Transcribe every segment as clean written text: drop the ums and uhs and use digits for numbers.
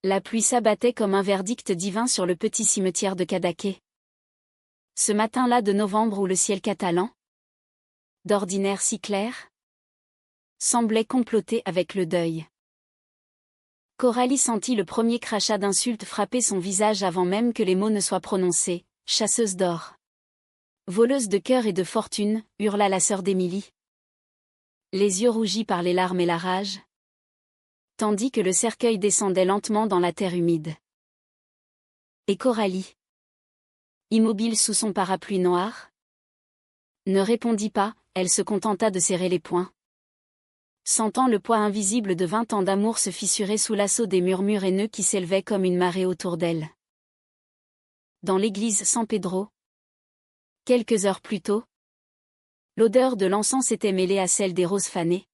La pluie s'abattait comme un verdict divin sur le petit cimetière de Cadaqués. Ce matin-là de novembre où le ciel catalan, d'ordinaire si clair, semblait comploter avec le deuil. Coralie sentit le premier crachat d'insultes frapper son visage avant même que les mots ne soient prononcés. « Chasseuse d'or, voleuse de cœur et de fortune », hurla la sœur d'Émilie, les yeux rougis par les larmes et la rage, tandis que le cercueil descendait lentement dans la terre humide. Et Coralie, immobile sous son parapluie noir, ne répondit pas, elle se contenta de serrer les poings, sentant le poids invisible de 20 ans d'amour se fissurer sous l'assaut des murmures haineux qui s'élevaient comme une marée autour d'elle. Dans l'église San Pedro, quelques heures plus tôt, l'odeur de l'encens s'était mêlée à celle des roses fanées.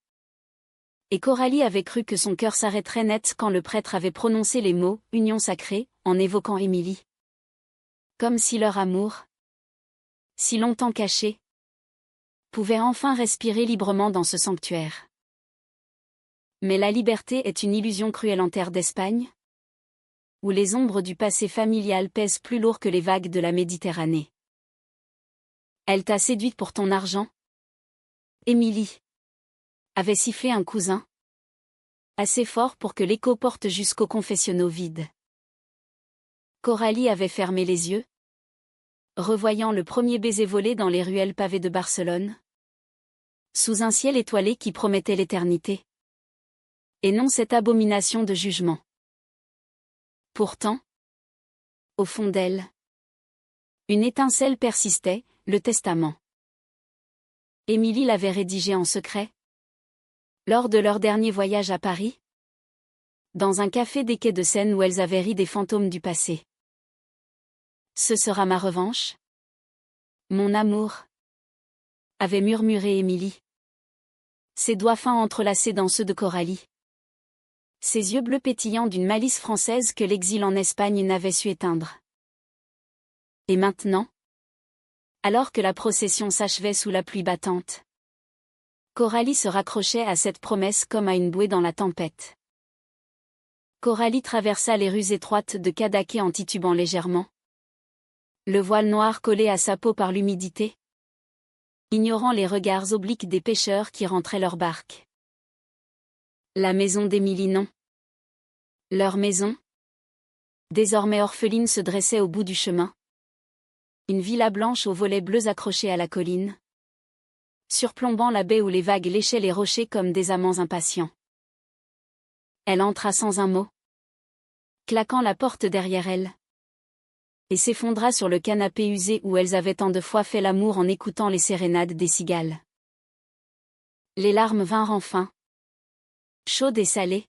Et Coralie avait cru que son cœur s'arrêterait net quand le prêtre avait prononcé les mots « union sacrée » en évoquant Émilie. Comme si leur amour, si longtemps caché, pouvait enfin respirer librement dans ce sanctuaire. Mais la liberté est une illusion cruelle en terre d'Espagne, où les ombres du passé familial pèsent plus lourd que les vagues de la Méditerranée. Elle t'a séduite pour ton argent ? Émilie avait sifflé un cousin, assez fort pour que l'écho porte jusqu'aux confessionnaux vides. Coralie avait fermé les yeux, revoyant le premier baiser volé dans les ruelles pavées de Barcelone, sous un ciel étoilé qui promettait l'éternité. Et non cette abomination de jugement. Pourtant, au fond d'elle, une étincelle persistait, le testament. Émilie l'avait rédigé en secret, lors de leur dernier voyage à Paris, dans un café des quais de Seine où elles avaient ri des fantômes du passé. Ce sera ma revanche, mon amour, avait murmuré Émilie, ses doigts fins entrelacés dans ceux de Coralie, ses yeux bleus pétillants d'une malice française que l'exil en Espagne n'avait su éteindre. Et maintenant, alors que la procession s'achevait sous la pluie battante, Coralie se raccrochait à cette promesse comme à une bouée dans la tempête. Coralie traversa les rues étroites de Cadaqués en titubant légèrement, le voile noir collé à sa peau par l'humidité, ignorant les regards obliques des pêcheurs qui rentraient leur barque. La maison d'Émilie non. Leur maison, désormais orpheline, se dressait au bout du chemin. Une villa blanche aux volets bleus accrochée à la colline, surplombant la baie où les vagues léchaient les rochers comme des amants impatients. Elle entra sans un mot, claquant la porte derrière elle, et s'effondra sur le canapé usé où elles avaient tant de fois fait l'amour en écoutant les sérénades des cigales. Les larmes vinrent enfin, chaudes et salées,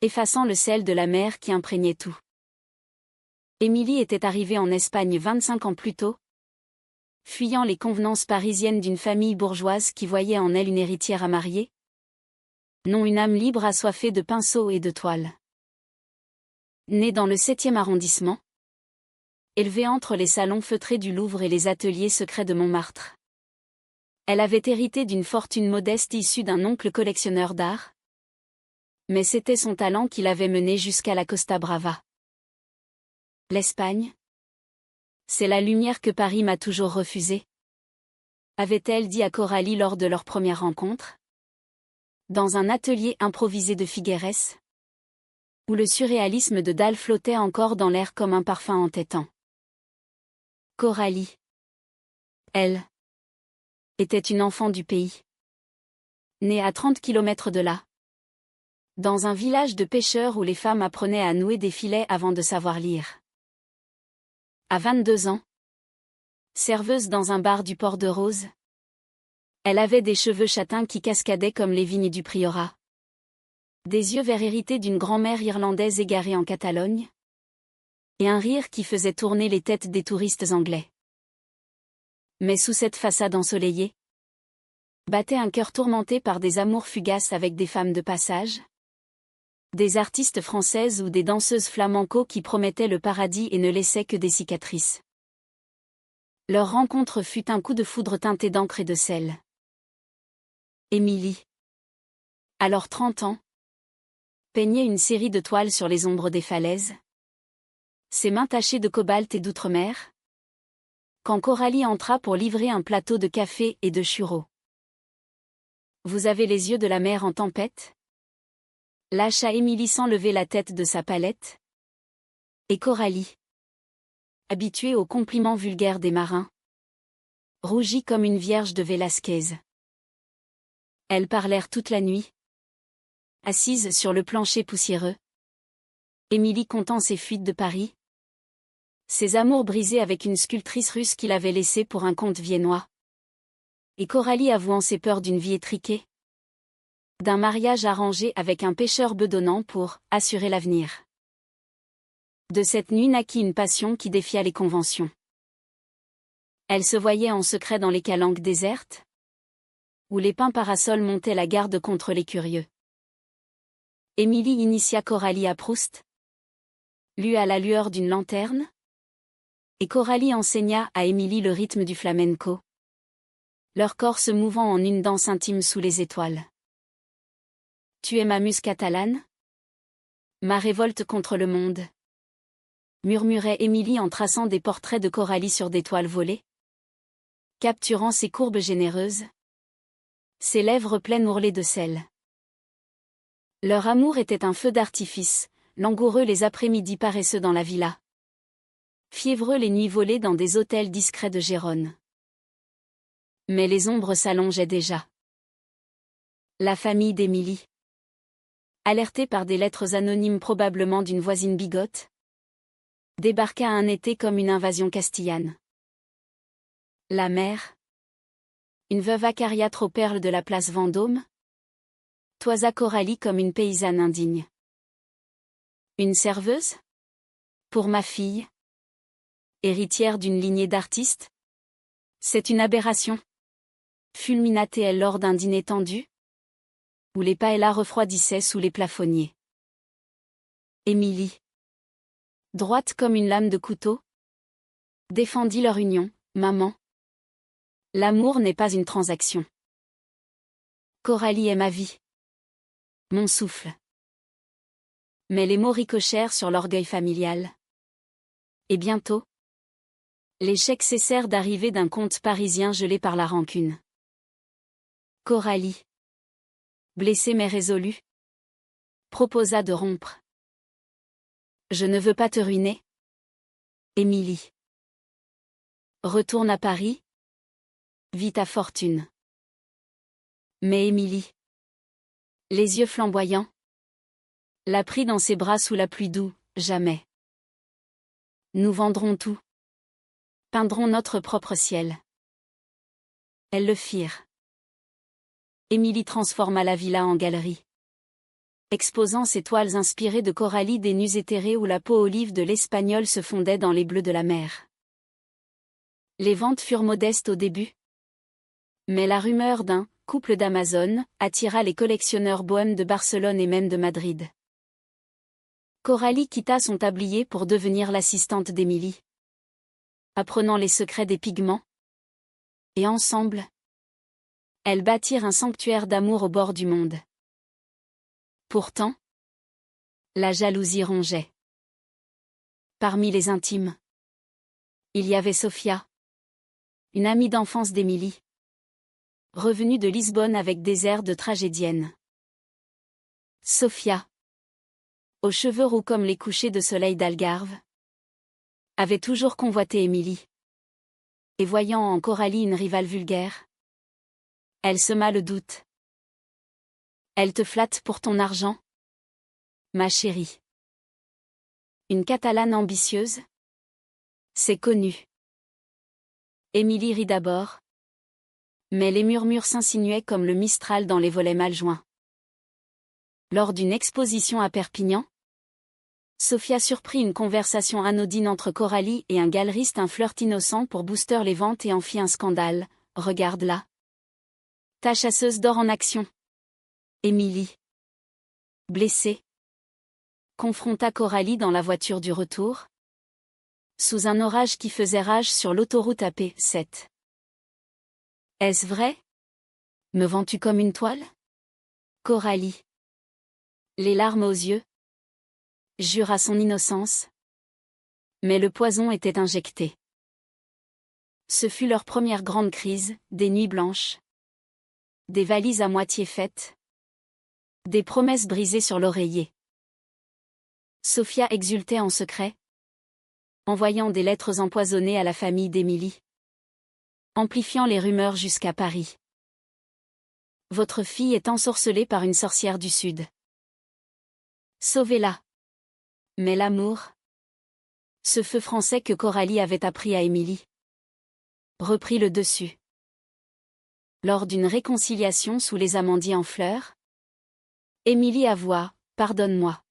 effaçant le sel de la mer qui imprégnait tout. Émilie était arrivée en Espagne 25 ans plus tôt, fuyant les convenances parisiennes d'une famille bourgeoise qui voyait en elle une héritière à marier, non une âme libre assoiffée de pinceaux et de toile. Née dans le 7e arrondissement, élevée entre les salons feutrés du Louvre et les ateliers secrets de Montmartre, elle avait hérité d'une fortune modeste issue d'un oncle collectionneur d'art, mais c'était son talent qui l'avait menée jusqu'à la Costa Brava. L'Espagne, c'est la lumière que Paris m'a toujours refusée, avait-elle dit à Coralie lors de leur première rencontre, dans un atelier improvisé de Figueres, où le surréalisme de Dalle flottait encore dans l'air comme un parfum entêtant. Coralie, elle, était une enfant du pays, née à 30 kilomètres de là, dans un village de pêcheurs où les femmes apprenaient à nouer des filets avant de savoir lire. À 22 ans, serveuse dans un bar du port de Rose, elle avait des cheveux châtains qui cascadaient comme les vignes du Priorat, des yeux verts hérités d'une grand-mère irlandaise égarée en Catalogne, et un rire qui faisait tourner les têtes des touristes anglais. Mais sous cette façade ensoleillée, battait un cœur tourmenté par des amours fugaces avec des femmes de passage, des artistes françaises ou des danseuses flamenco qui promettaient le paradis et ne laissaient que des cicatrices. Leur rencontre fut un coup de foudre teinté d'encre et de sel. Émilie, alors 30 ans, peignait une série de toiles sur les ombres des falaises. Ses mains tachées de cobalt et d'outre-mer. Quand Coralie entra pour livrer un plateau de café et de churros. Vous avez les yeux de la mer en tempête? Lâcha Émilie sans lever la tête de sa palette. Et Coralie, habituée aux compliments vulgaires des marins, rougit comme une vierge de Vélasquez. Elles parlèrent toute la nuit. Assise sur le plancher poussiéreux. Émilie comptant ses fuites de Paris. Ses amours brisés avec une sculptrice russe qu'il avait laissée pour un conte viennois. Et Coralie avouant ses peurs d'une vie étriquée. D'un mariage arrangé avec un pêcheur bedonnant pour assurer l'avenir. De cette nuit naquit une passion qui défia les conventions. Elle se voyait en secret dans les calanques désertes, où les pins parasols montaient la garde contre les curieux. Émilie initia Coralie à Proust. Lut à la lueur d'une lanterne. Et Coralie enseigna à Émilie le rythme du flamenco. Leur corps se mouvant en une danse intime sous les étoiles. Tu es ma muse catalane? Ma révolte contre le monde. Murmurait Émilie en traçant des portraits de Coralie sur des toiles volées. Capturant ses courbes généreuses. Ses lèvres pleines ourlées de sel. Leur amour était un feu d'artifice, langoureux les après-midi paresseux dans la villa. Fiévreux les nuits volées dans des hôtels discrets de Gérone. Mais les ombres s'allongeaient déjà. La famille d'Émilie. Alertée par des lettres anonymes probablement d'une voisine bigote, débarqua un été comme une invasion castillane. La mère, une veuve acariâtre aux perles de la place Vendôme, toisa Coralie comme une paysanne indigne. Une serveuse? Pour ma fille? Héritière d'une lignée d'artistes? C'est une aberration. Fulminait-elle lors d'un dîner tendu? Où les paellas refroidissaient sous les plafonniers. Émilie, droite comme une lame de couteau, défendit leur union, maman. L'amour n'est pas une transaction. Coralie est ma vie. Mon souffle. Mais les mots ricochèrent sur l'orgueil familial. Et bientôt, les chèques cessèrent d'arriver d'un compte parisien gelé par la rancune. Coralie, blessée mais résolue, proposa de rompre. Je ne veux pas te ruiner. Émilie. Retourne à Paris. Vis ta fortune. Mais Émilie, les yeux flamboyants, la prit dans ses bras sous la pluie d'où, jamais. Nous vendrons tout. Peindrons notre propre ciel. Elles le firent. Émilie transforma la villa en galerie. Exposant ses toiles inspirées de Coralie des nues éthérées où la peau olive de l'Espagnol se fondait dans les bleus de la mer. Les ventes furent modestes au début. Mais la rumeur d'un couple d'Amazone attira les collectionneurs bohèmes de Barcelone et même de Madrid. Coralie quitta son tablier pour devenir l'assistante d'Émilie. Apprenant les secrets des pigments. Et ensemble, elles bâtirent un sanctuaire d'amour au bord du monde. Pourtant, la jalousie rongeait. Parmi les intimes, il y avait Sofia, une amie d'enfance d'Émilie, revenue de Lisbonne avec des airs de tragédienne. Sofia, aux cheveux roux comme les couchers de soleil d'Algarve, avait toujours convoité Émilie. Et voyant en Coralie une rivale vulgaire, elle sema le doute. Elle te flatte pour ton argent? Ma chérie. Une Catalane ambitieuse? C'est connu. Émilie rit d'abord. Mais les murmures s'insinuaient comme le Mistral dans les volets mal joints. Lors d'une exposition à Perpignan, Sofia surprit une conversation anodine entre Coralie et un galeriste, un flirt innocent pour booster les ventes et en fit un scandale. Regarde-la. Ta chasseuse d'or en action. Émilie, blessée, confronta Coralie dans la voiture du retour, sous un orage qui faisait rage sur l'autoroute AP7. Est-ce vrai? Me vends-tu comme une toile? Coralie, Les larmes aux yeux. Jure à son innocence. Mais le poison était injecté. Ce fut leur première grande crise, des nuits blanches. Des valises à moitié faites. Des promesses brisées sur l'oreiller. Sophia exultait en secret, envoyant des lettres empoisonnées à la famille d'Émilie, amplifiant les rumeurs jusqu'à Paris. Votre fille est ensorcelée par une sorcière du Sud. Sauvez-la. Mais l'amour, ce feu français que Coralie avait appris à Émilie, reprit le dessus. Lors d'une réconciliation sous les amandiers en fleurs, Émilie avoua « Pardonne-moi.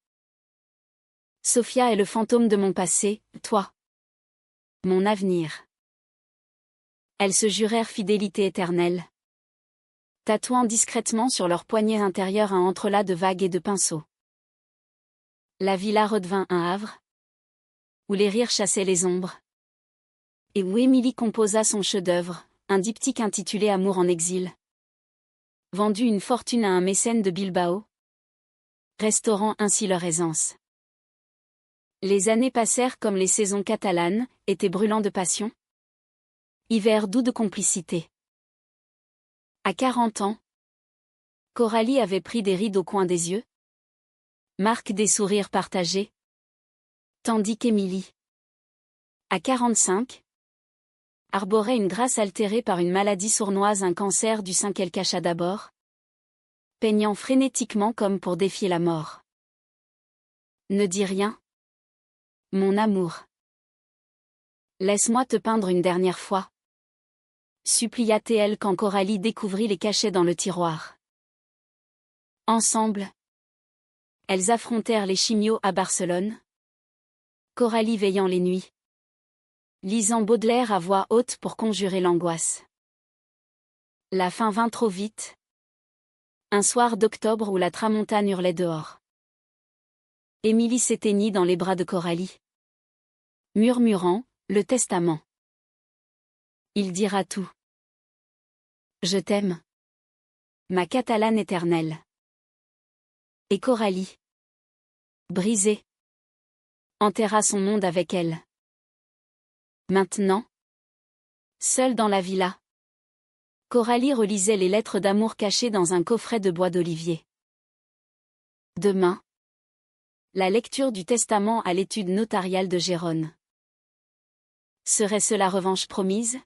Sophia est le fantôme de mon passé, toi. Mon avenir. » Elles se jurèrent fidélité éternelle, tatouant discrètement sur leur poignet intérieur un entrelac de vagues et de pinceaux. La villa redevint un havre, où les rires chassaient les ombres, et où Émilie composa son chef-d'œuvre, un diptyque intitulé Amour en exil. Vendu une fortune à un mécène de Bilbao, restaurant ainsi leur aisance. Les années passèrent comme les saisons catalanes, été brûlant de passion. Hiver doux de complicité. À 40 ans, Coralie avait pris des rides au coin des yeux, marque des sourires partagés, tandis qu'Émilie, à 45, arborait une grâce altérée par une maladie sournoise, un cancer du sein qu'elle cacha d'abord, peignant frénétiquement comme pour défier la mort. Ne dis rien, mon amour. Laisse-moi te peindre une dernière fois, supplia-t-elle quand Coralie découvrit les cachets dans le tiroir. Ensemble, elles affrontèrent les chimios à Barcelone, Coralie veillant les nuits, lisant Baudelaire à voix haute pour conjurer l'angoisse. La fin vint trop vite. Un soir d'octobre où la tramontane hurlait dehors. Émilie s'éteignit dans les bras de Coralie, murmurant « Le testament. Il dira tout. Je t'aime. Ma Catalane éternelle. » Et Coralie, brisée, enterra son monde avec elle. Maintenant, seule dans la villa, Coralie relisait les lettres d'amour cachées dans un coffret de bois d'olivier. Demain, la lecture du testament à l'étude notariale de Gérone. Serait-ce la revanche promise?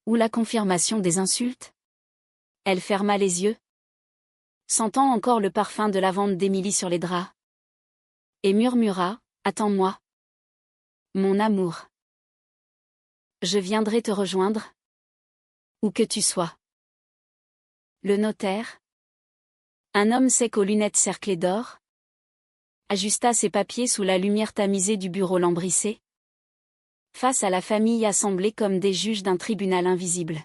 Ou la confirmation des insultes? Elle ferma les yeux, sentant encore le parfum de lavande d'Émilie sur les draps, et murmura « Attends-moi. Mon amour. Je viendrai te rejoindre. Où que tu sois. » Le notaire, un homme sec aux lunettes cerclées d'or, ajusta ses papiers sous la lumière tamisée du bureau lambrissé, face à la famille assemblée comme des juges d'un tribunal invisible.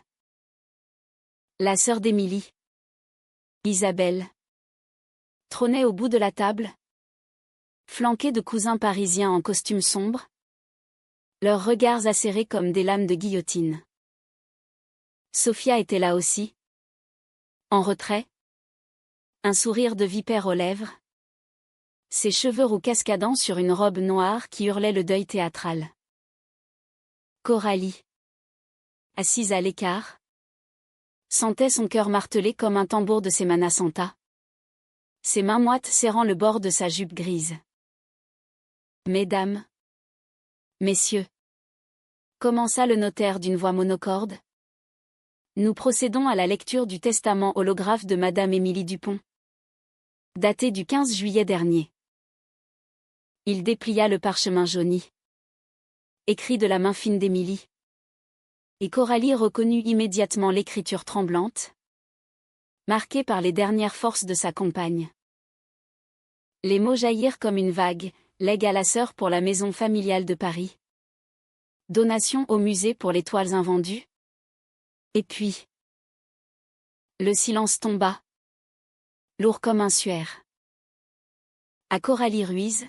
La sœur d'Émilie, Isabelle, trônait au bout de la table, flanquée de cousins parisiens en costume sombre, leurs regards acérés comme des lames de guillotine. Sophia était là aussi, en retrait, un sourire de vipère aux lèvres, ses cheveux roux cascadant sur une robe noire qui hurlait le deuil théâtral. Coralie, assise à l'écart, sentait son cœur martelé comme un tambour de Semana Santa, ses mains moites serrant le bord de sa jupe grise. Mesdames, messieurs, commença le notaire d'une voix monocorde. Nous procédons à la lecture du testament holographe de Madame Émilie Dupont, daté du 15 juillet dernier. Il déplia le parchemin jauni, écrit de la main fine d'Émilie. Et Coralie reconnut immédiatement l'écriture tremblante, marquée par les dernières forces de sa compagne. Les mots jaillirent comme une vague, legs à la sœur pour la maison familiale de Paris. Donation au musée pour les toiles invendues. Et puis, le silence tomba, lourd comme un suaire. À Coralie Ruiz,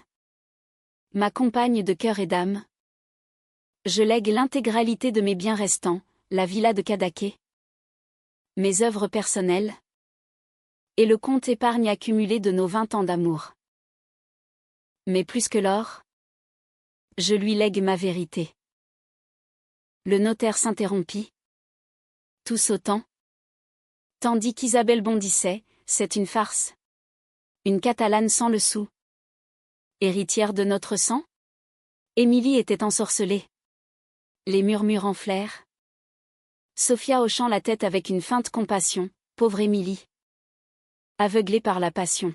ma compagne de cœur et d'âme, je lègue l'intégralité de mes biens restants, la villa de Cadaqués, mes œuvres personnelles, Et le compte épargne accumulé de nos 20 ans d'amour. Mais plus que l'or, je lui lègue ma vérité. Le notaire s'interrompit. Tous autant. Tandis qu'Isabelle bondissait, c'est une farce. Une Catalane sans le sou. Héritière de notre sang? Émilie était ensorcelée. Les murmures enflèrent. Sophia hochant la tête avec une feinte compassion, pauvre Émilie. Aveuglée par la passion.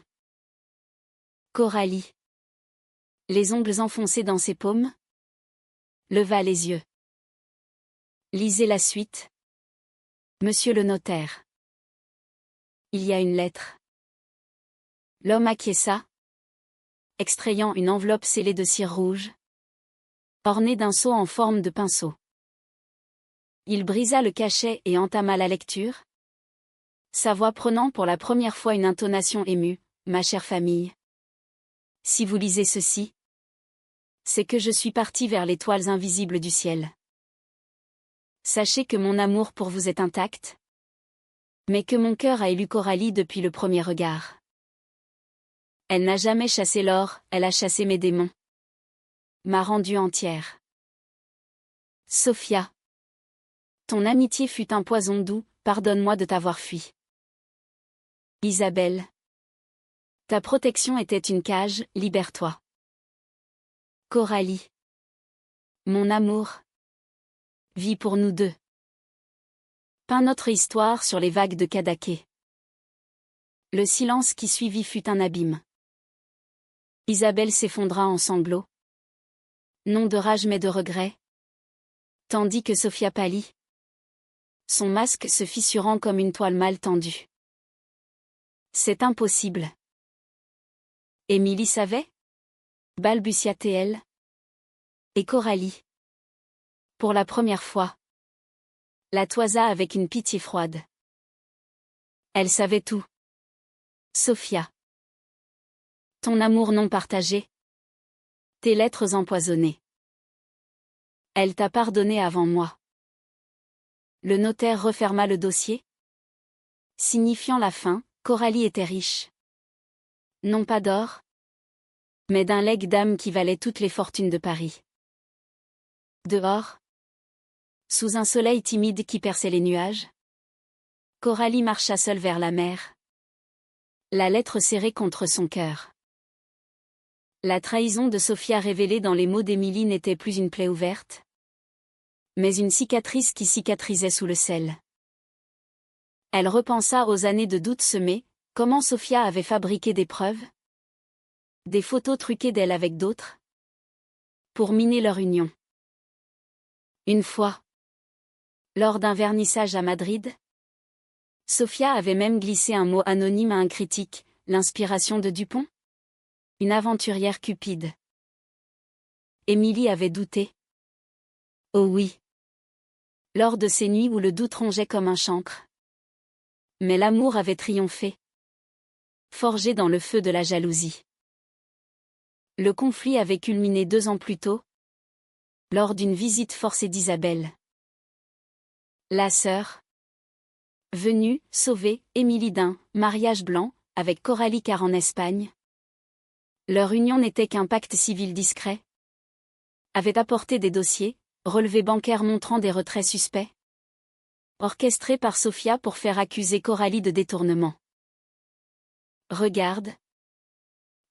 Coralie. Les ongles enfoncés dans ses paumes. Leva les yeux. Lisez la suite. Monsieur le notaire. Il y a une lettre. L'homme acquiesça, extrayant une enveloppe scellée de cire rouge, ornée d'un sceau en forme de pinceau. Il brisa le cachet et entama la lecture, sa voix prenant pour la première fois une intonation émue. Ma chère famille. Si vous lisez ceci, c'est que je suis parti vers les toiles invisibles du ciel. Sachez que mon amour pour vous est intact, mais que mon cœur a élu Coralie depuis le premier regard. Elle n'a jamais chassé l'or, elle a chassé mes démons. M'a rendue entière. Sophia. Ton amitié fut un poison doux, pardonne-moi de t'avoir fui. Isabelle. Ta protection était une cage, libère-toi. Coralie. Mon amour. Vis pour nous deux. Peins notre histoire sur les vagues de Cadaqués. Le silence qui suivit fut un abîme. Isabelle s'effondra en sanglots. Non de rage mais de regret. Tandis que Sophia pâlit. Son masque se fissurant comme une toile mal tendue. C'est impossible. Émilie savait? Balbutia-t-elle. Et Coralie. Pour la première fois. La toisa avec une pitié froide. Elle savait tout. Sophia. Ton amour non partagé. Tes lettres empoisonnées. Elle t'a pardonné avant moi. Le notaire referma le dossier. Signifiant la fin, Coralie était riche. Non pas d'or, mais d'un legs d'âme qui valait toutes les fortunes de Paris. Dehors, sous un soleil timide qui perçait les nuages, Coralie marcha seule vers la mer. La lettre serrée contre son cœur. La trahison de Sophia révélée dans les mots d'Émilie n'était plus une plaie ouverte, mais une cicatrice qui cicatrisait sous le sel. Elle repensa aux années de doutes semés, comment Sophia avait fabriqué des preuves, des photos truquées d'elle avec d'autres, pour miner leur union. Une fois, lors d'un vernissage à Madrid, Sophia avait même glissé un mot anonyme à un critique, l'inspiration de Dupont? Une aventurière cupide. Émilie avait douté. Oh oui. Lors de ces nuits où le doute rongeait comme un chancre. Mais l'amour avait triomphé. Forgé dans le feu de la jalousie. Le conflit avait culminé 2 ans plus tôt, lors d'une visite forcée d'Isabelle. La sœur, venue sauver Émilie d'un mariage blanc avec Coralie car en Espagne. Leur union n'était qu'un pacte civil discret. Avait apporté des dossiers, relevés bancaires montrant des retraits suspects. Orchestrés par Sophia pour faire accuser Coralie de détournement. Regarde.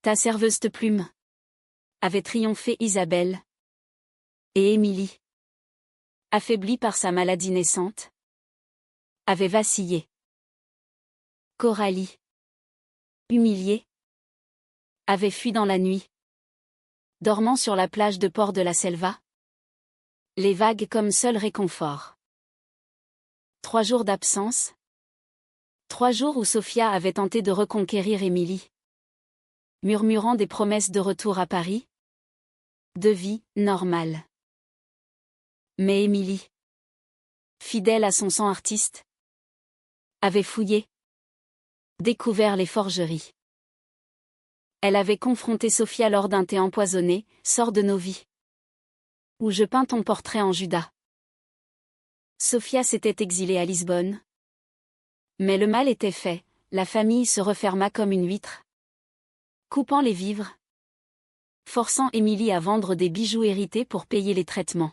Ta serveuse te plume. Avait triomphé Isabelle. Et Émilie, affaiblie par sa maladie naissante, avait vacillé. Coralie, humiliée, avait fui dans la nuit. Dormant sur la plage de Port de la Selva. Les vagues comme seul réconfort. 3 jours d'absence. 3 jours où Sophia avait tenté de reconquérir Émilie. Murmurant des promesses de retour à Paris. De vie normale. Mais Émilie, fidèle à son sang artiste, avait fouillé, découvert les forgeries. Elle avait confronté Sophia lors d'un thé empoisonné, sort de nos vies. Où je peins ton portrait en Judas. Sophia s'était exilée à Lisbonne. Mais le mal était fait, la famille se referma comme une huître, coupant les vivres, forçant Émilie à vendre des bijoux hérités pour payer les traitements.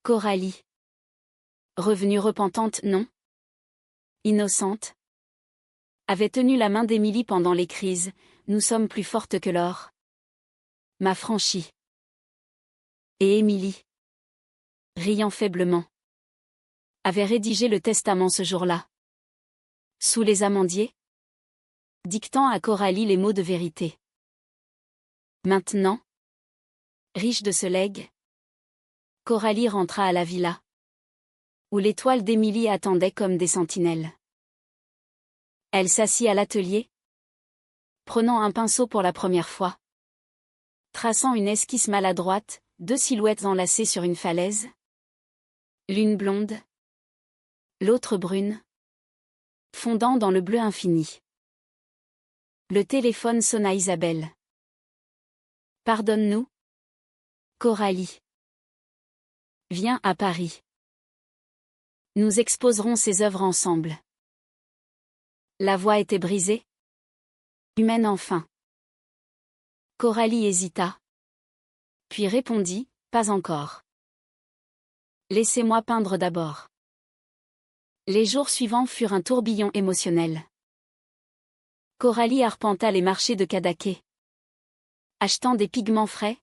Coralie. Revenue repentante, non. Innocente. Avait tenu la main d'Émilie pendant les crises, nous sommes plus fortes que l'or. M'a franchie. Et Émilie, riant faiblement, avait rédigé le testament ce jour-là. Sous les amandiers, dictant à Coralie les mots de vérité. Maintenant, riche de ce legs, Coralie rentra à la villa, où les toiles d'Émilie attendaient comme des sentinelles. Elle s'assit à l'atelier, prenant un pinceau pour la première fois, traçant une esquisse maladroite, 2 silhouettes enlacées sur une falaise, l'une blonde, l'autre brune, fondant dans le bleu infini. Le téléphone sonna. Isabelle. Pardonne-nous, Coralie. Viens à Paris. Nous exposerons ces œuvres ensemble. La voix était brisée, humaine enfin. Coralie hésita, puis répondit, pas encore. Laissez-moi peindre d'abord. Les jours suivants furent un tourbillon émotionnel. Coralie arpenta les marchés de Cadaqués, achetant des pigments frais,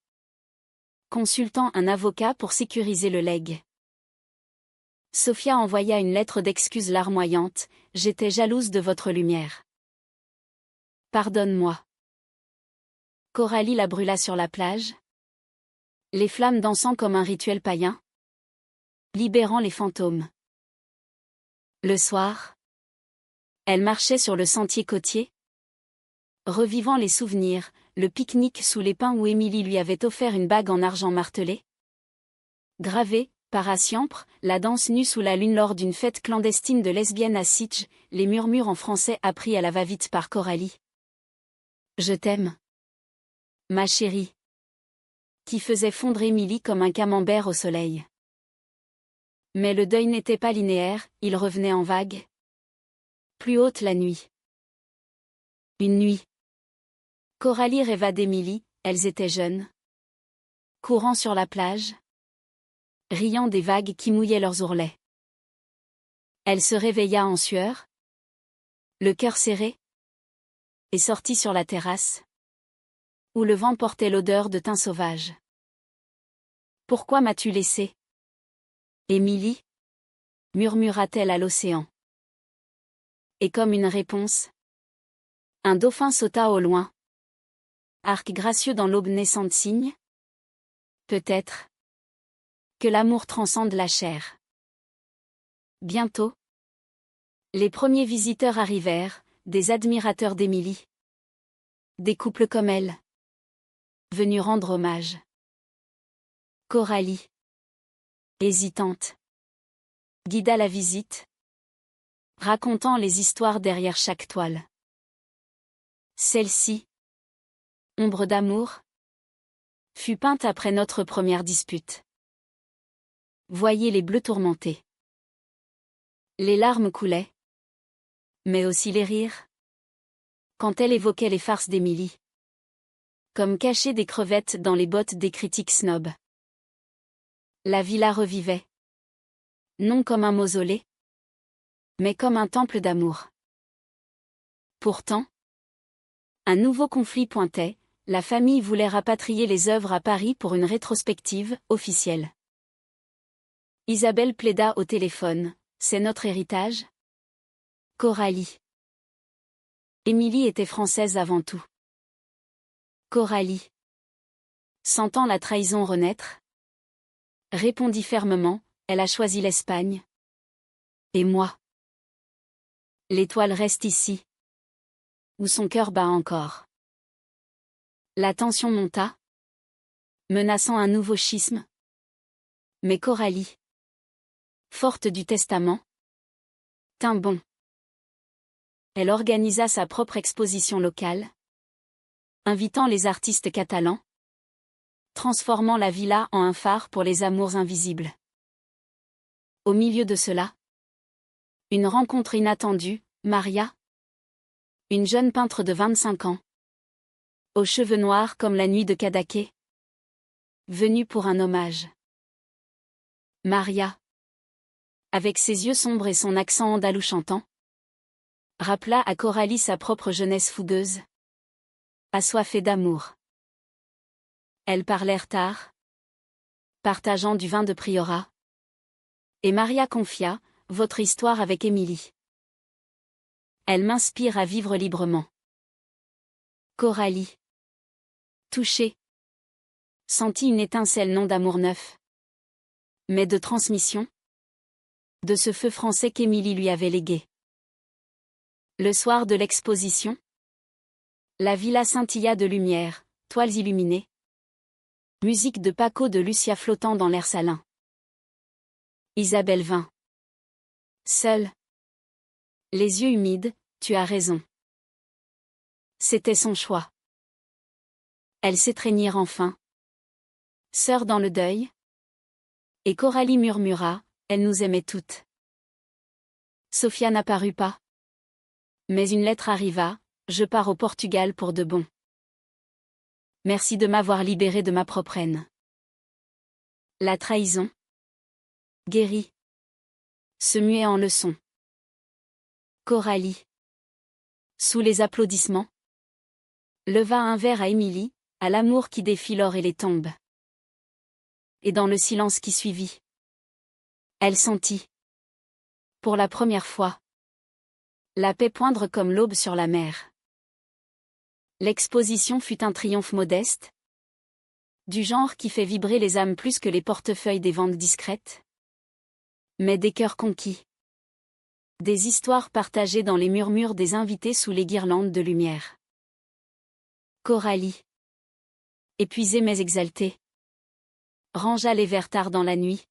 consultant un avocat pour sécuriser le legs. Sophia envoya une lettre d'excuse larmoyante, « J'étais jalouse de votre lumière. Pardonne-moi. » Coralie la brûla sur la plage, les flammes dansant comme un rituel païen, libérant les fantômes. Le soir, elle marchait sur le sentier côtier, revivant les souvenirs, le pique-nique sous les pins où Émilie lui avait offert une bague en argent martelé. Gravée, par Assiampre, la danse nue sous la lune lors d'une fête clandestine de lesbiennes à Sitges, les murmures en français appris à la va-vite par Coralie. Je t'aime, ma chérie. Qui faisait fondre Émilie comme un camembert au soleil. Mais le deuil n'était pas linéaire, il revenait en vagues. Plus haute la nuit. Une nuit. Coralie rêva d'Émilie, elles étaient jeunes. Courant sur la plage. Riant des vagues qui mouillaient leurs ourlets. Elle se réveilla en sueur. Le cœur serré. Et sortit sur la terrasse. Où le vent portait l'odeur de thym sauvage. Pourquoi m'as-tu laissé, Émilie? Murmura-t-elle à l'océan. Et comme une réponse, un dauphin sauta au loin. Arc gracieux dans l'aube naissante signe. Peut-être que l'amour transcende la chair. Bientôt, les premiers visiteurs arrivèrent, des admirateurs d'Émilie. Des couples comme elle, venus rendre hommage. Coralie, hésitante, guida la visite, racontant les histoires derrière chaque toile. Celle-ci, ombre d'amour, fut peinte après notre première dispute. Voyez les bleus tourmentés. Les larmes coulaient, mais aussi les rires, quand elle évoquait les farces d'Émilie. Comme cacher des crevettes dans les bottes des critiques snobs. La villa revivait. Non comme un mausolée, mais comme un temple d'amour. Pourtant, un nouveau conflit pointait, la famille voulait rapatrier les œuvres à Paris pour une rétrospective officielle. Isabelle plaida au téléphone, c'est notre héritage? Coralie. Émilie était française avant tout. Coralie. Sentant la trahison renaître, répondit fermement, elle a choisi l'Espagne. Et moi? L'étoile reste ici. Où son cœur bat encore. La tension monta, menaçant un nouveau schisme. Mais Coralie, forte du testament, tint bon. Elle organisa sa propre exposition locale, invitant les artistes catalans, transformant la villa en un phare pour les amours invisibles. Au milieu de cela, une rencontre inattendue, Maria, Une jeune peintre de 25 ans. Aux cheveux noirs comme la nuit de Cadaqués. Venue pour un hommage. Maria. Avec ses yeux sombres et son accent andalou chantant. Rappela à Coralie sa propre jeunesse fougueuse. Assoiffée d'amour. Elles parlèrent tard. Partageant du vin de Priorat. Et Maria confia, votre histoire avec Émilie. Elle m'inspire à vivre librement. Coralie. Touchée. Sentit une étincelle non d'amour neuf. Mais de transmission. De ce feu français qu'Émilie lui avait légué. Le soir de l'exposition. La villa scintilla de lumière, toiles illuminées. Musique de Paco de Lucia flottant dans l'air salin. Isabelle vint. Seule. Les yeux humides, tu as raison. C'était son choix. Elles s'étreignirent enfin. Sœurs dans le deuil. Et Coralie murmura, elle nous aimait toutes. Sophia n'apparut pas. Mais une lettre arriva, je pars au Portugal pour de bon. Merci de m'avoir libérée de ma propre haine. La trahison. Guérie. Se muait en leçon. Coralie. Sous les applaudissements. Leva un verre à Émilie, à l'amour qui défie l'or et les tombes. Et dans le silence qui suivit. Elle sentit. Pour la première fois. La paix poindre comme l'aube sur la mer. L'exposition fut un triomphe modeste. Du genre qui fait vibrer les âmes plus que les portefeuilles des ventes discrètes. Mais des cœurs conquis. Des histoires partagées dans les murmures des invités sous les guirlandes de lumière. Coralie. Épuisée mais exaltée. Rangea les verres tard dans la nuit.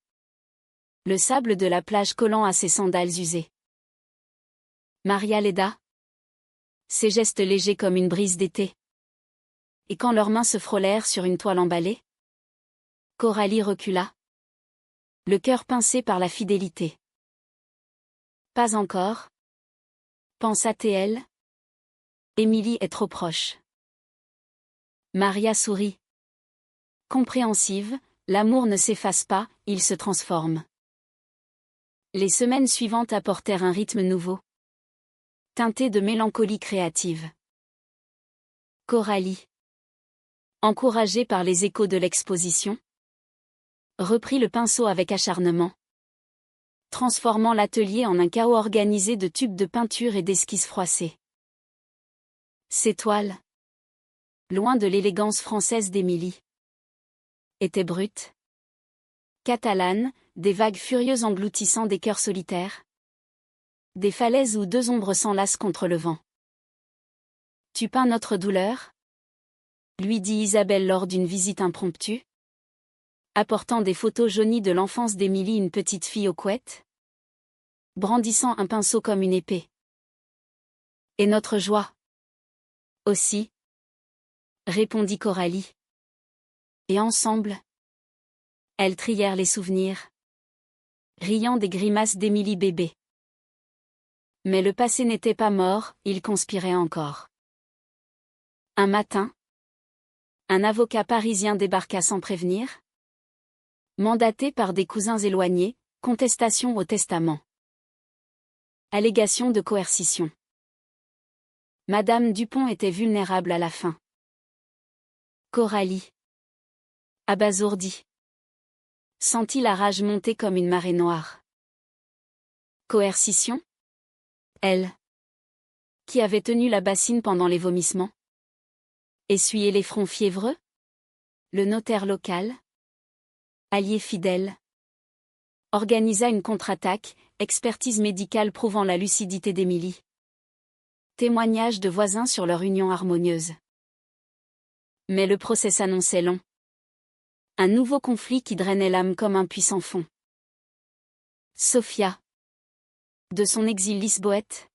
Le sable de la plage collant à ses sandales usées. Maria l'aida. Ses gestes légers comme une brise d'été. Et quand leurs mains se frôlèrent sur une toile emballée, Coralie recula. Le cœur pincé par la fidélité. Pas encore. Pensa T.L. Émilie est trop proche. Maria sourit. Compréhensive, l'amour ne s'efface pas, il se transforme. Les semaines suivantes apportèrent un rythme nouveau. Teinté de mélancolie créative. Coralie. Encouragée par les échos de l'exposition. Reprit le pinceau avec acharnement. Transformant l'atelier en un chaos organisé de tubes de peinture et d'esquisses froissées. Ces toiles. Loin de l'élégance française d'Émilie. Étaient brutes. Catalanes, des vagues furieuses engloutissant des cœurs solitaires. Des falaises où deux ombres s'enlacent contre le vent. Tu peins notre douleur ? Lui dit Isabelle lors d'une visite impromptue. Apportant des photos jaunies de l'enfance d'Émilie, une petite fille aux couettes. Brandissant un pinceau comme une épée. Et notre joie. Aussi. Répondit Coralie. Et ensemble. Elles trièrent les souvenirs. Riant des grimaces d'Émilie bébé. Mais le passé n'était pas mort, il conspirait encore. Un matin. Un avocat parisien débarqua sans prévenir. Mandaté par des cousins éloignés, contestation au testament. Allégation de coercition. Madame Dupont était vulnérable à la fin. Coralie. Abasourdie. Sentit la rage monter comme une marée noire. Coercition ? Elle. Qui avait tenu la bassine pendant les vomissements. Essuyé les fronts fiévreux ? Le notaire local. Allié fidèle. Organisa une contre-attaque, expertise médicale prouvant la lucidité d'Émilie. Témoignage de voisins sur leur union harmonieuse. Mais le procès s'annonçait long. Un nouveau conflit qui drainait l'âme comme un puissant fond. Sophia. De son exil lisboète.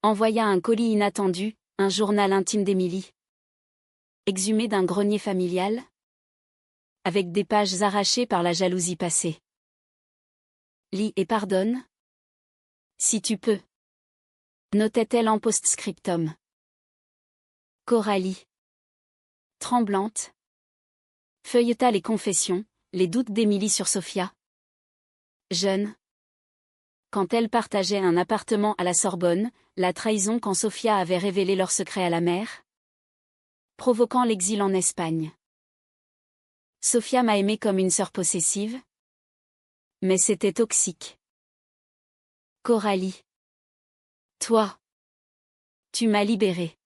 Envoya un colis inattendu, un journal intime d'Émilie. Exhumé d'un grenier familial. Avec des pages arrachées par la jalousie passée. Lis et pardonne. Si tu peux. notait-elle en post-scriptum. Coralie, tremblante, feuilleta les confessions, les doutes d'Émilie sur Sophia. Jeune. Quand elle partageait un appartement à la Sorbonne, la trahison quand Sophia avait révélé leur secret à la mère, provoquant l'exil en Espagne. Sophia m'a aimée comme une sœur possessive. Mais c'était toxique. Coralie. Toi. Tu m'as libérée.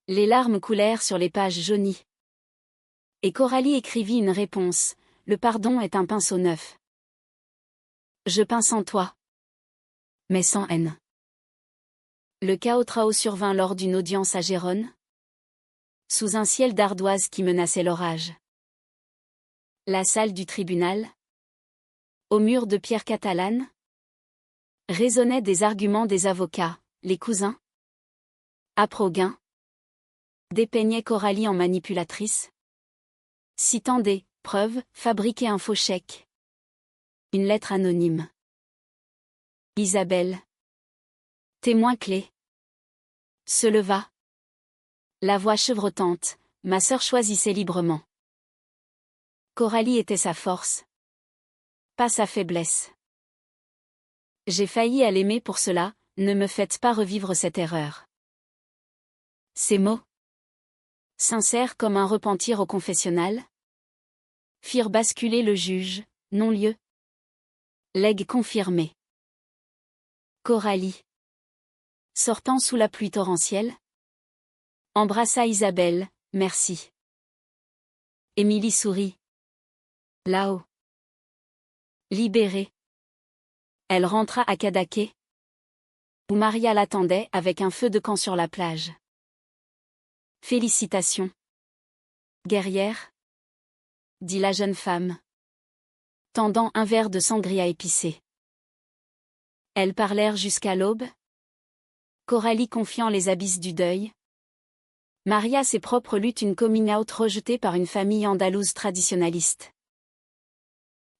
Les larmes coulèrent sur les pages jaunies. Et Coralie écrivit une réponse, le pardon est un pinceau neuf. Je pince en toi. Mais sans haine. Le chaos trao survint lors d'une audience à Gérone. Sous un ciel d'ardoise qui menaçait l'orage. La salle du tribunal, au mur de pierre catalane, résonnaient des arguments des avocats, les cousins. Âpre au gain, dépeignaient Coralie en manipulatrice. Citant des preuves, fabriquer un faux chèque. Une lettre anonyme. Isabelle, témoin clé, se leva. La voix chevrotante, ma sœur choisissait librement. Coralie était sa force, pas sa faiblesse. J'ai failli à l'aimer pour cela, ne me faites pas revivre cette erreur. Ces mots, sincères comme un repentir au confessionnal, firent basculer le juge, non-lieu. Legs confirmé. Coralie, sortant sous la pluie torrentielle, embrassa Isabelle, merci. Émilie sourit. Là-haut. Libérée. Elle rentra à Cadaqués, où Maria l'attendait avec un feu de camp sur la plage. Félicitations. Guerrière, dit la jeune femme, tendant un verre de sangria épicé. Elles parlèrent jusqu'à l'aube. Coralie confiant les abysses du deuil. Maria ses propres luttes, une coming out rejetée par une famille andalouse traditionnaliste.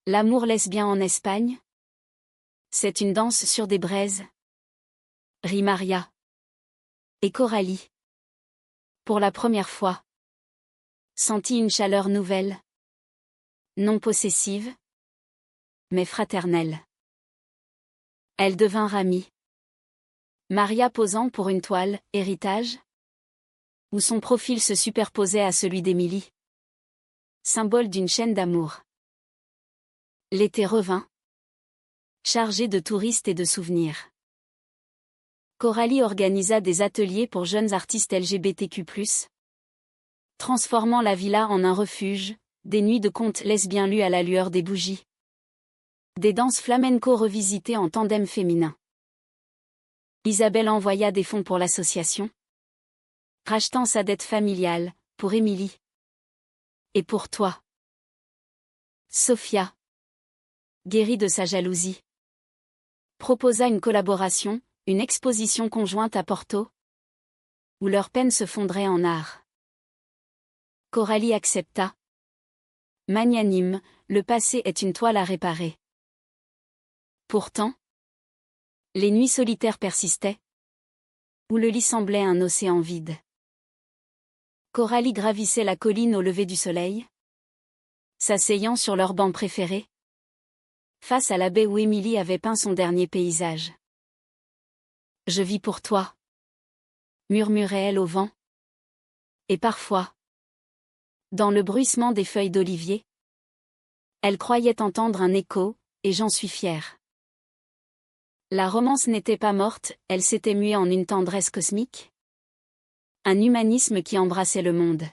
L'amour lesbien en Espagne? C'est une danse sur des braises. Rit Maria. Et Coralie, pour la première fois, sentit une chaleur nouvelle. Non possessive, mais fraternelle. Elles devinrent amies. Maria posant pour une toile, héritage, où son profil se superposait à celui d'Émilie. Symbole d'une chaîne d'amour. L'été revint, chargé de touristes et de souvenirs. Coralie organisa des ateliers pour jeunes artistes LGBTQ+, transformant la villa en un refuge, des nuits de contes lesbiens lus à la lueur des bougies. Des danses flamenco revisitées en tandem féminin. Isabelle envoya des fonds pour l'association, rachetant sa dette familiale, pour Émilie. Et pour toi. Sophia, guérie de sa jalousie, proposa une collaboration, une exposition conjointe à Porto, où leurs peines se fondraient en art. Coralie accepta. Magnanime, le passé est une toile à réparer. Pourtant, les nuits solitaires persistaient, où le lit semblait un océan vide. Coralie gravissait la colline au lever du soleil, s'asseyant sur leur banc préféré, face à la baie où Émilie avait peint son dernier paysage. Je vis pour toi, murmurait-elle au vent. Et parfois, dans le bruissement des feuilles d'olivier, elle croyait entendre un écho, et j'en suis fière. La romance n'était pas morte, elle s'était muée en une tendresse cosmique. Un humanisme qui embrassait le monde.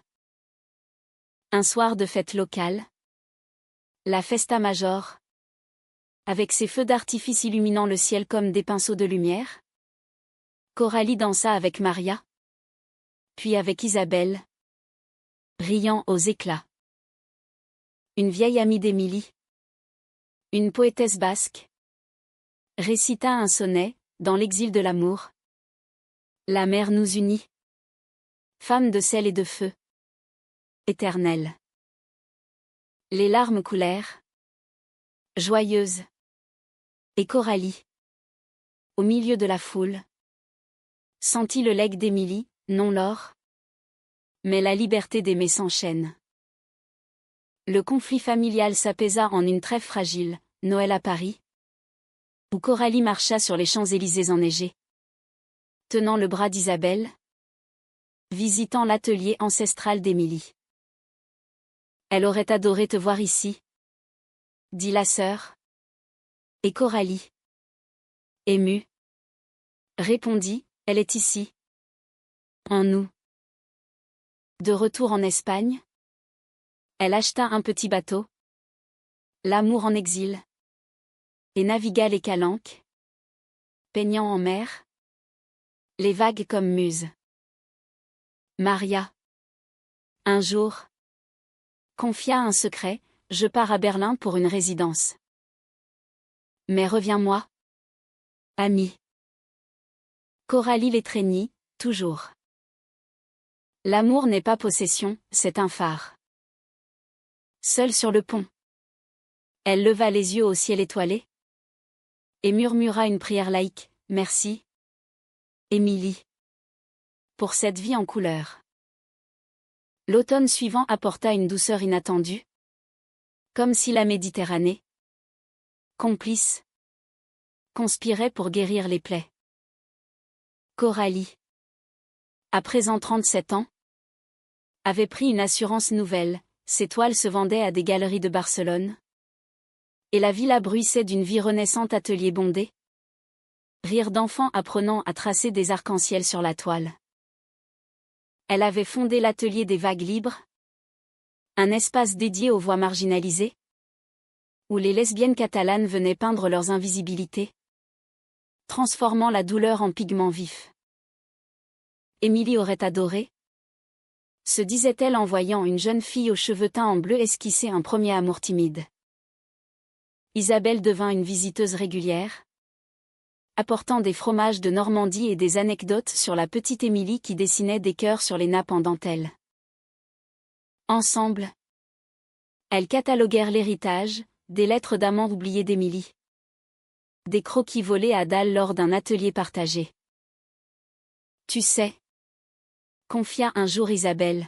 Un soir de fête locale. La Festa Major. Avec ses feux d'artifice illuminant le ciel comme des pinceaux de lumière. Coralie dansa avec Maria. Puis avec Isabelle. Riant aux éclats. Une vieille amie d'Émilie. Une poétesse basque. Récita un sonnet, dans l'exil de l'amour. La mer nous unit. Femme de sel et de feu. Éternelle. Les larmes coulèrent. Joyeuses. Et Coralie, au milieu de la foule. Sentit le legs d'Émilie, non l'or. Mais la liberté d'aimer s'enchaîne. Le conflit familial s'apaisa en une trêve fragile, Noël à Paris, où Coralie marcha sur les Champs-Élysées enneigés, tenant le bras d'Isabelle, visitant l'atelier ancestral d'Émilie. Elle aurait adoré te voir ici, dit la sœur. Et Coralie, émue, répondit, elle est ici. En nous. De retour en Espagne, elle acheta un petit bateau, l'amour en exil, et navigua les calanques, peignant en mer les vagues comme muses. Maria, un jour, confia un secret, je pars à Berlin pour une résidence. Mais reviens-moi, ami. Coralie l'étreignit, toujours. L'amour n'est pas possession, c'est un phare. Seule sur le pont, elle leva les yeux au ciel étoilé et murmura une prière laïque, merci, Émilie, pour cette vie en couleur. L'automne suivant apporta une douceur inattendue, comme si la Méditerranée, complice, conspirait pour guérir les plaies. Coralie, à présent 37 ans, avait pris une assurance nouvelle, ses toiles se vendaient à des galeries de Barcelone, et la villa bruissait d'une vie renaissante, atelier bondé. Rire d'enfants apprenant à tracer des arcs-en-ciel sur la toile. Elle avait fondé l'atelier des vagues libres, un espace dédié aux voix marginalisées, où les lesbiennes catalanes venaient peindre leurs invisibilités, transformant la douleur en pigments vifs. Émilie aurait adoré, se disait-elle en voyant une jeune fille aux cheveux teints en bleu esquisser un premier amour timide. Isabelle devint une visiteuse régulière, apportant des fromages de Normandie et des anecdotes sur la petite Émilie qui dessinait des cœurs sur les nappes en dentelle. Ensemble, elles cataloguèrent l'héritage, des lettres d'amants oubliées d'Émilie, des croquis volés à dalle lors d'un atelier partagé. Tu sais, confia un jour Isabelle,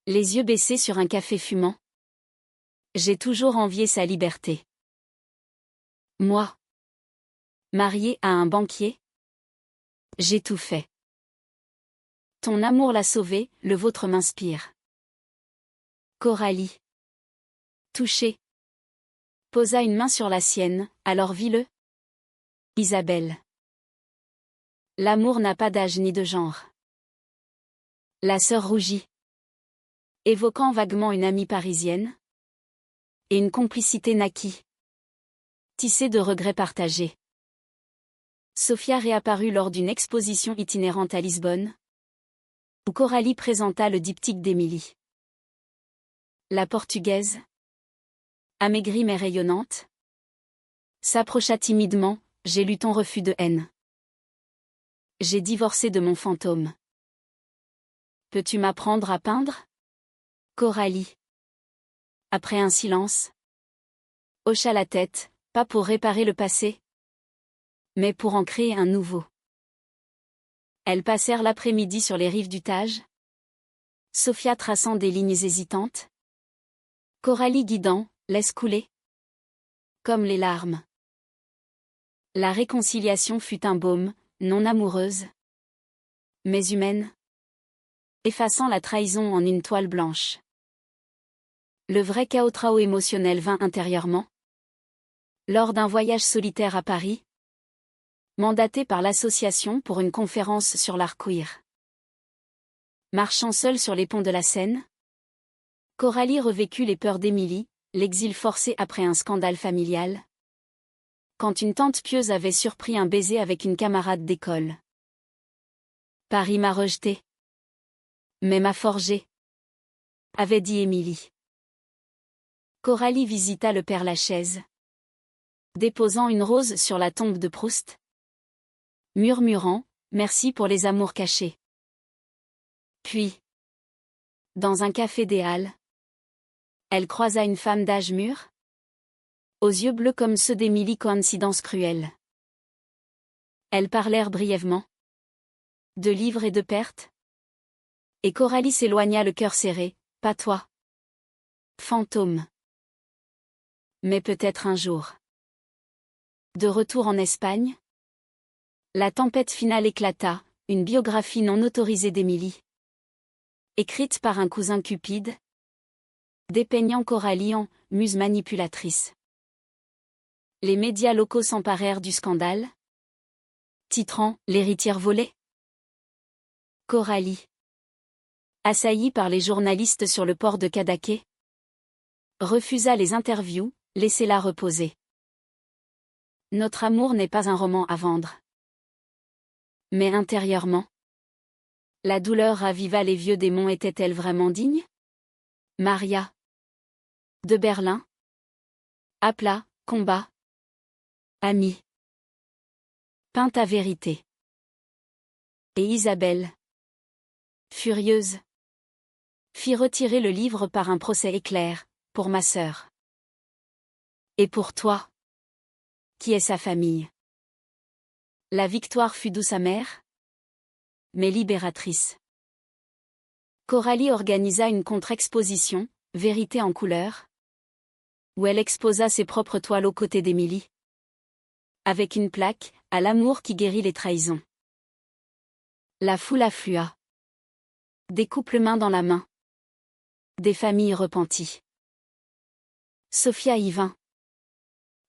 les yeux baissés sur un café fumant, j'ai toujours envié sa liberté. Moi, mariée à un banquier, j'ai tout fait. Ton amour l'a sauvée, le vôtre m'inspire. Coralie, touchée, posa une main sur la sienne, alors vis-le. Isabelle. L'amour n'a pas d'âge ni de genre. La sœur rougit, évoquant vaguement une amie parisienne, et une complicité naquit, tissée de regrets partagés. Sophia réapparut lors d'une exposition itinérante à Lisbonne, où Coralie présenta le diptyque d'Émilie. La Portugaise, amaigrie mais rayonnante, s'approcha timidement, j'ai lu ton refus de haine. J'ai divorcé de mon fantôme. Peux-tu m'apprendre à peindre? Coralie, après un silence, hocha la tête, pas pour réparer le passé, mais pour en créer un nouveau. Elles passèrent l'après-midi sur les rives du Tage, Sophia traçant des lignes hésitantes, Coralie guidant, laisse couler. Comme les larmes. La réconciliation fut un baume, non amoureuse, mais humaine, effaçant la trahison en une toile blanche. Le vrai chaos émotionnel vint intérieurement, lors d'un voyage solitaire à Paris, mandaté par l'association pour une conférence sur l'art queer. Marchant seule sur les ponts de la Seine, Coralie revécut les peurs d'Émilie, l'exil forcé après un scandale familial, quand une tante pieuse avait surpris un baiser avec une camarade d'école. Paris m'a rejeté, mais m'a forgé, avait dit Émilie. Coralie visita le Père-Lachaise, déposant une rose sur la tombe de Proust, murmurant « Merci pour les amours cachés ». Puis, dans un café des Halles, elle croisa une femme d'âge mûr, aux yeux bleus comme ceux d'Émilie, coïncidence cruelle. Elles parlèrent brièvement. De livres et de pertes. Et Coralie s'éloigna le cœur serré. Pas toi. Fantôme. Mais peut-être un jour. De retour en Espagne. La tempête finale éclata, une biographie non autorisée d'Émilie. Écrite par un cousin cupide. Dépeignant Coralie en muse manipulatrice. Les médias locaux s'emparèrent du scandale. Titrant l'héritière volée. Coralie. Assaillie par les journalistes sur le port de Cadaqués. Refusa les interviews, laissez-la reposer. Notre amour n'est pas un roman à vendre. Mais intérieurement, la douleur raviva les vieux démons. Était-elle vraiment digne? Maria. De Berlin. Appela, combat. Ami. Peint à vérité. Et Isabelle. Furieuse. Fit retirer le livre par un procès éclair, pour ma sœur. Et pour toi. Qui est sa famille? La victoire fut douce amère, mais libératrice. Coralie organisa une contre-exposition, Vérité en couleur, où elle exposa ses propres toiles aux côtés d'Émilie. Avec une plaque, à l'amour qui guérit les trahisons. La foule afflua. Des couples main dans la main. Des familles repenties. Sophia y vint.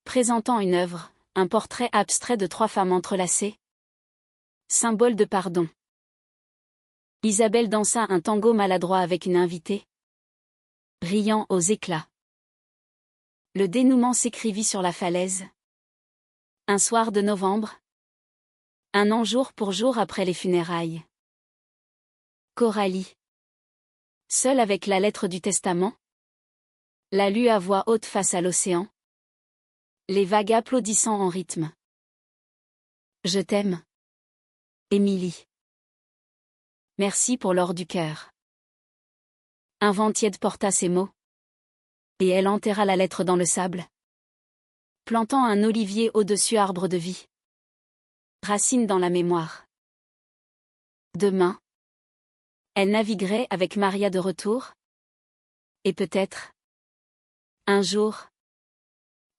Présentant une œuvre, un portrait abstrait de 3 femmes entrelacées. Symbole de pardon. Isabelle dansa un tango maladroit avec une invitée. Riant aux éclats. Le dénouement s'écrivit sur la falaise. Un soir de novembre. Un an jour pour jour après les funérailles. Coralie. Seule avec la lettre du testament. La lut à voix haute face à l'océan. Les vagues applaudissant en rythme. Je t'aime. Émilie. Merci pour l'or du cœur. Un vent tiède porta ces mots. Et elle enterra la lettre dans le sable. Plantant un olivier au-dessus arbre de vie. Racine dans la mémoire. Demain. Elle naviguerait avec Maria de retour. Et peut-être. Un jour.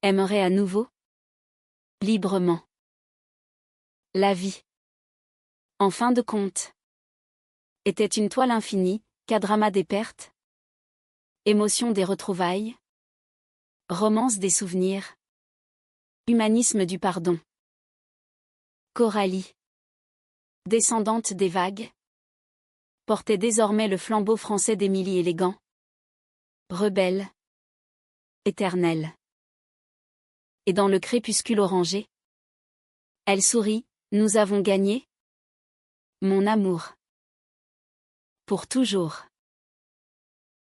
Aimerait à nouveau. Librement. La vie. En fin de compte. Était une toile infinie, qu'adrama des pertes. Émotion des retrouvailles. Romance des souvenirs. Humanisme du pardon. Coralie. Descendante des vagues. Portait désormais le flambeau français d'Émilie élégant. Rebelle. Éternelle. Et dans le crépuscule orangé. Elle sourit, nous avons gagné. Mon amour. Pour toujours.